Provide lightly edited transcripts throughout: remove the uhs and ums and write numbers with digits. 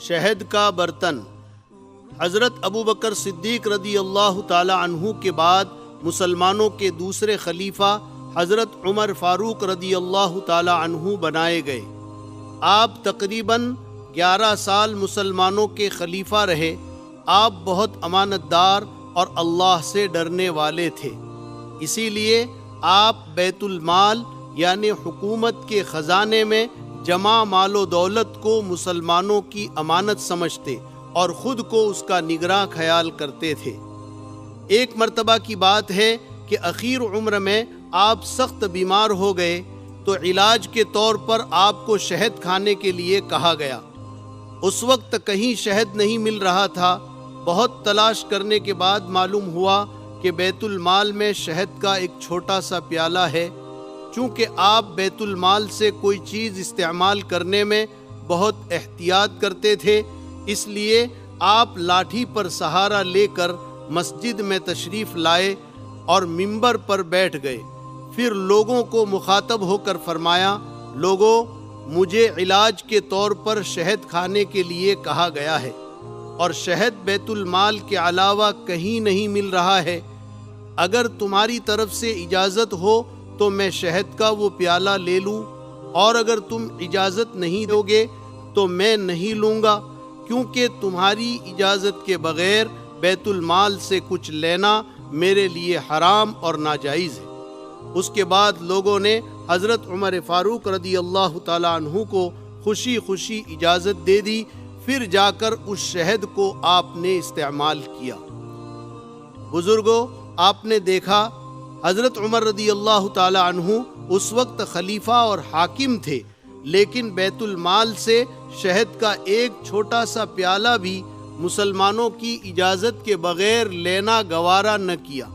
شہد کا برتن۔ حضرت ابو بکر صدیق رضی اللہ تعالی عنہ کے بعد مسلمانوں کے دوسرے خلیفہ حضرت عمر فاروق رضی اللہ تعالی عنہ بنائے گئے۔ آپ تقریباً 11 سال مسلمانوں کے خلیفہ رہے۔ آپ بہت امانت دار اور اللہ سے ڈرنے والے تھے، اسی لیے آپ بیت المال یعنی حکومت کے خزانے میں جمع مال و دولت کو مسلمانوں کی امانت سمجھتے اور خود کو اس کا نگراں خیال کرتے تھے۔ ایک مرتبہ کی بات ہے کہ اخیر عمر میں آپ سخت بیمار ہو گئے تو علاج کے طور پر آپ کو شہد کھانے کے لیے کہا گیا۔ اس وقت کہیں شہد نہیں مل رہا تھا۔ بہت تلاش کرنے کے بعد معلوم ہوا کہ بیت المال میں شہد کا ایک چھوٹا سا پیالہ ہے۔ چونکہ آپ بیت المال سے کوئی چیز استعمال کرنے میں بہت احتیاط کرتے تھے، اس لیے آپ لاٹھی پر سہارا لے کر مسجد میں تشریف لائے اور منبر پر بیٹھ گئے۔ پھر لوگوں کو مخاطب ہو کر فرمایا، لوگوں، مجھے علاج کے طور پر شہد کھانے کے لیے کہا گیا ہے اور شہد بیت المال کے علاوہ کہیں نہیں مل رہا ہے۔ اگر تمہاری طرف سے اجازت ہو تو میں شہد کا وہ پیالہ لے لوں، اور اگر تم اجازت نہیں دو گے تو میں نہیں لوں گا، کیونکہ تمہاری اجازت کے بغیر بیت المال سے کچھ لینا میرے لیے حرام اور ناجائز ہے۔ اس کے بعد لوگوں نے حضرت عمر فاروق رضی اللہ تعالی عنہ کو خوشی خوشی اجازت دے دی۔ پھر جا کر اس شہد کو آپ نے استعمال کیا۔ بزرگوں، آپ نے دیکھا حضرت عمر رضی اللہ تعالی عنہ اس وقت خلیفہ اور حاکم تھے، لیکن بیت المال سے شہد کا ایک چھوٹا سا پیالہ بھی مسلمانوں کی اجازت کے بغیر لینا گوارا نہ کیا۔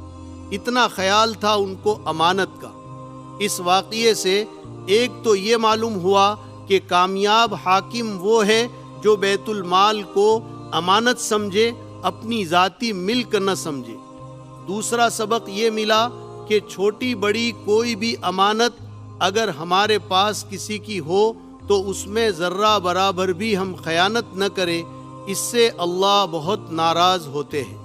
اتنا خیال تھا ان کو امانت کا۔ اس واقعے سے ایک تو یہ معلوم ہوا کہ کامیاب حاکم وہ ہے جو بیت المال کو امانت سمجھے، اپنی ذاتی ملک نہ سمجھے۔ دوسرا سبق یہ ملا کہ چھوٹی بڑی کوئی بھی امانت اگر ہمارے پاس کسی کی ہو تو اس میں ذرہ برابر بھی ہم خیانت نہ کریں، اس سے اللہ بہت ناراض ہوتے ہیں۔